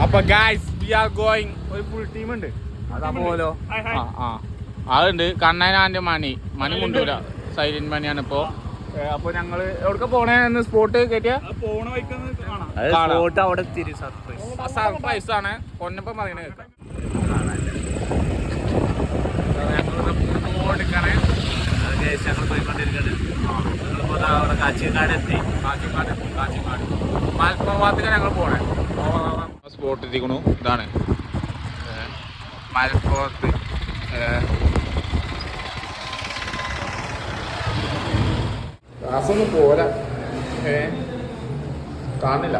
അപ്പൊ guys V are going ഒരു full team ഉണ്ട് അതാ പോലോ അതുണ്ട് കണ്ണനാന്റെ മണി മുണ്ടൂല സൈലന്റ് മണിയാണ് ഇപ്പോ. അപ്പൊ ഞങ്ങള് എവിടെ പോണേന്ന് സ്പോട്ട് കേട്ടിയ സർപ്രൈസ് ആണ് പൊന്നപ്പം പറയുന്നത് കേൾക്കാം. മലപ്പുറം ഭാഗത്തേക്ക് ഞങ്ങൾ പോണേ. സ്പോട്ട് എത്തിക്കണു. ഇതാണ് മലപ്പുറത്ത് ക്ലാസ്സൊന്നും പോരാ. കാണില്ല,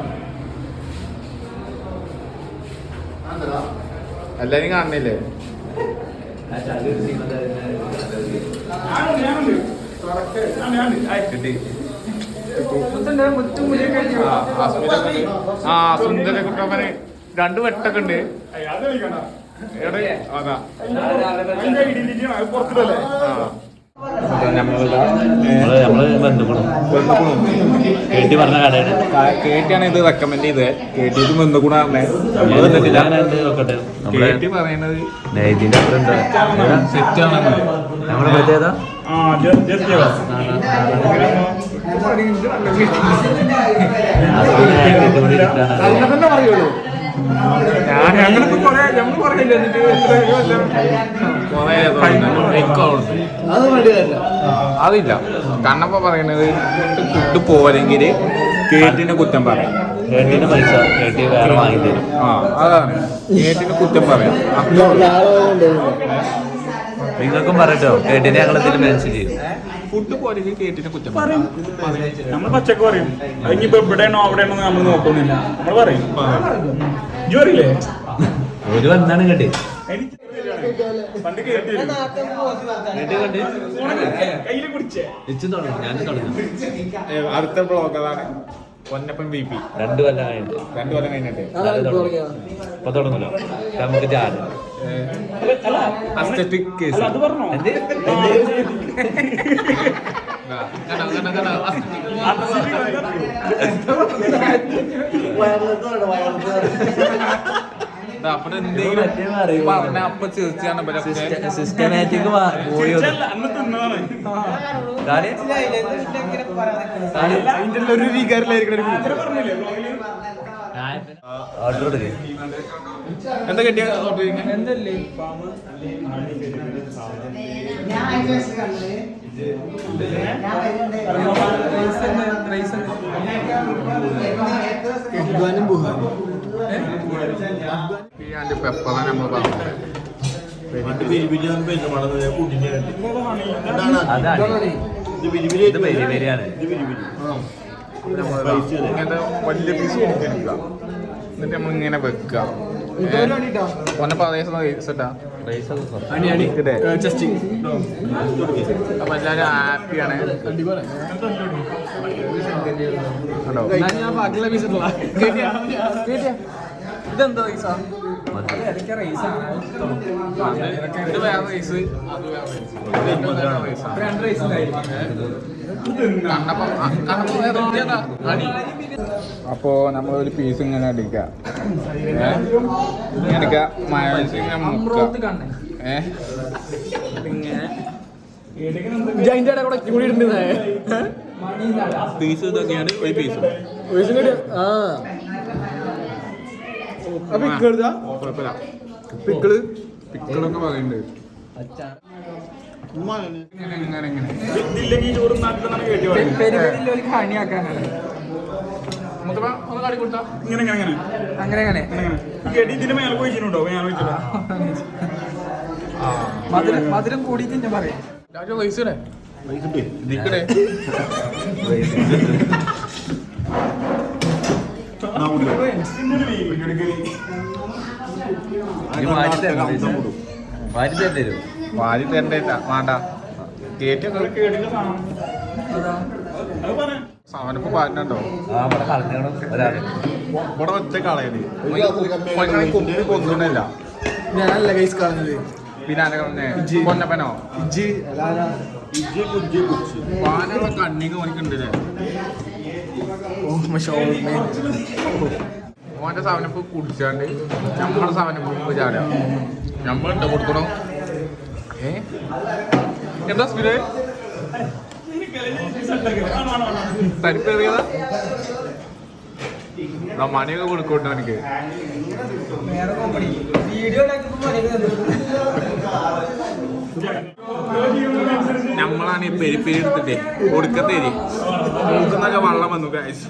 എല്ലാരും കാണുന്നില്ലേ? സുന്ദര കുട്ടപ്പന് 2 വെട്ടൊക്കെ ഉണ്ട്. അതാ കേട്ടിയാണ് ഇത് റെക്കമെൻഡ് ചെയ്തത്. കേട്ടിട്ട് ബന്ധുക്കൂടാ കേട്ടി പറയണത് സെറ്റാണെന്ന്. പറയുള്ളൂ. അതില്ല. കണ്ണപ്പ പറയണത് ഫുഡ് പോരെങ്കിൽ കേട്ടിന് കുറ്റം പറയാം. കേട്ടിന് പൈസ കേട്ടി വേറെ വാങ്ങി തരും. അതാണ് കേട്ടിന് കുറ്റം പറയാം. നിങ്ങൾക്കും പറയട്ടോ, കേട്ടിനെ ഞങ്ങളെന്തെങ്കിലും മെൻഷൻ ചെയ്യും. ഫുഡ് പോരെങ്കിൽ കേട്ടിനെ കുറ്റം പറയും. നമ്മൾ പച്ചക്ക് പറയും. ഇനിയിപ്പോ എവിടെയാണോ അവിടെയാണോ നമ്മൾ നോക്കുന്നില്ല, നമ്മൾ പറയും. ജോറിയില്ലേ ഒരു വന്നാണ് കേട്ടി പണ്ട് കയ്യില് കുടിച്ചേ. അടുത്ത ബ്ലോഗ് അതാണ് പൊന്നപ്പൻ BP. 2 കൊല്ലം കഴിഞ്ഞിട്ട് ഇപ്പൊ തുടങ്ങല്ലോ നമുക്ക് ജാതി അസ്തെറ്റിക് കേസ്. അത് പറഞ്ഞോ അപ്പൊ എന്തെങ്കിലും പറഞ്ഞ അപ്പൊ തീർച്ചയാണ് സിസ്റ്റമാറ്റിക് പോയി ഒരു വികാരത്തിലായിരിക്കും. ഓർഡർ എടുക്കേ എന്താ കിട്ടിയ പെപ്പറാണ് നമ്മൾ പറഞ്ഞത്. ഇങ്ങനത്തെ വലിയ പീസ് എടുക്കുക, എന്നിട്ട് നമ്മൾ ഇങ്ങനെ വെക്കുക. പൊന്നപ്പ അപ്പൊ എല്ലാരും ഹാപ്പിയാണ്. ഇതെന്താ പൈസ? ഇത് വേറെ റൈസ്, അത് വേറെ റൈസ്. അപ്പോ നമ്മളൊരു പീസ് ഇങ്ങനെ അടിക്കുക, ഇങ്ങനെ മയോണൈസ് ഇങ്ങനെ മുക്കുക. പീസ് ഇതൊക്കെയാണ് ഒരു പീസ്. പിക്കിളൊക്കെ പറയുന്നുണ്ട്. മധുരം കൂടിയിട്ട് ഞാൻ പറയാം. വാരി തരണ്ടേ വേണ്ട. സാധനപ്പോ പാറ്റുണ്ടോ ഇവിടെ ഒറ്റ കളയല് കൊന്നില്ല. ഞാനല്ല കൈസ് കാണുന്നത്. പിന്നെ പൊന്നപ്പനോ പാനുള്ള കണ്ണിക്ക് ഓനിക്കുണ്ടല്ലേ. ഓൻ്റെ സാധനപ്പ് കുടിച്ചാണ്ട് നമ്മളെ സാധനപ്പ് ചാടുക നമ്മളുണ്ട് കൊടുക്കണോ എന്താ സ്പീഡ് തരിപ്പേറിയതാ മണിയൊക്കെ കൊടുക്കോട്ടോ എനിക്ക് നമ്മളാണ് ഈ പെരിപ്പേരി എടുത്തിട്ടേ കൊടുക്കത്തേരി കൊടുക്കുന്നൊക്കെ വെള്ളം വന്നു കാശ്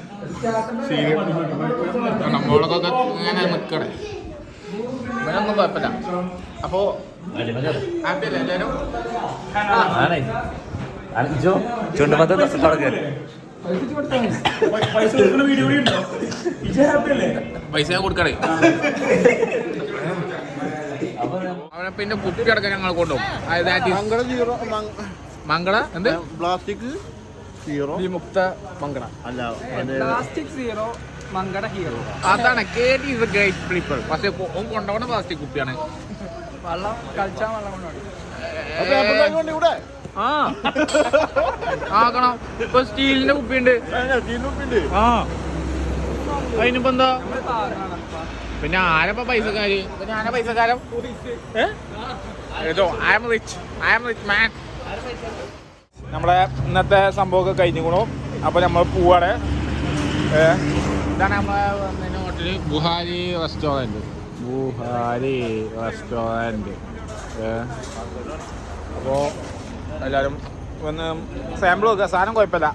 നമ്മളൊക്കെ ഇങ്ങനെ നിൽക്കണേ ഇവനൊന്നും കുഴപ്പമില്ല അപ്പോ ഹാപ്പിയല്ലേ എല്ലാവരും ചുണ്ടുപത്ത് തുടങ്ങി പൈസ കൊടുക്കണേ അവനെ പിന്നെ കുപ്പി അടക്കം ഞങ്ങൾ കൊണ്ടുപോകും മംഗള എന്ത് പ്ലാസ്റ്റിക് സീറോ വിമുക്ത മംഗള അല്ല പ്ലാസ്റ്റിക് സീറോ മങ്കട ഹീറോ. അതാണ് കേട്ടി ഇസ് എ ഗ്രേറ്റ് പീപ്പിൾ പക്ഷെ കൊണ്ടുപോകണ പ്ലാസ്റ്റിക് കുപ്പിയാണ് വെള്ളം കളിച്ചാൽ വെള്ളം കൊണ്ടുപോയി ഇവിടെ ആ ആക്കണം ഇപ്പൊ സ്റ്റീലിന്റെ കുപ്പിയുണ്ട് ആ അതിനിപ്പോ എന്താ പിന്നെ ആരപ്പ പൈസക്കാര് പിന്നെ ആരാ പൈസക്കാരൻ ഏതോ ഐ ആം റിച്ച് മാൻ. നമ്മളെ ഇന്നത്തെ സംഭവമൊക്കെ കഴിഞ്ഞുകൂണു അപ്പൊ നമ്മൾ പോവാണ്. ഇതാണ് നമ്മളെ വന്നതിന് ഹോട്ടല് ബുഹാരി റെസ്റ്റോറൻറ്റ്. അപ്പോൾ എല്ലാവരും ഒന്ന് സാമ്പിൾ നോക്കുക. സാധനം കുഴപ്പമില്ല.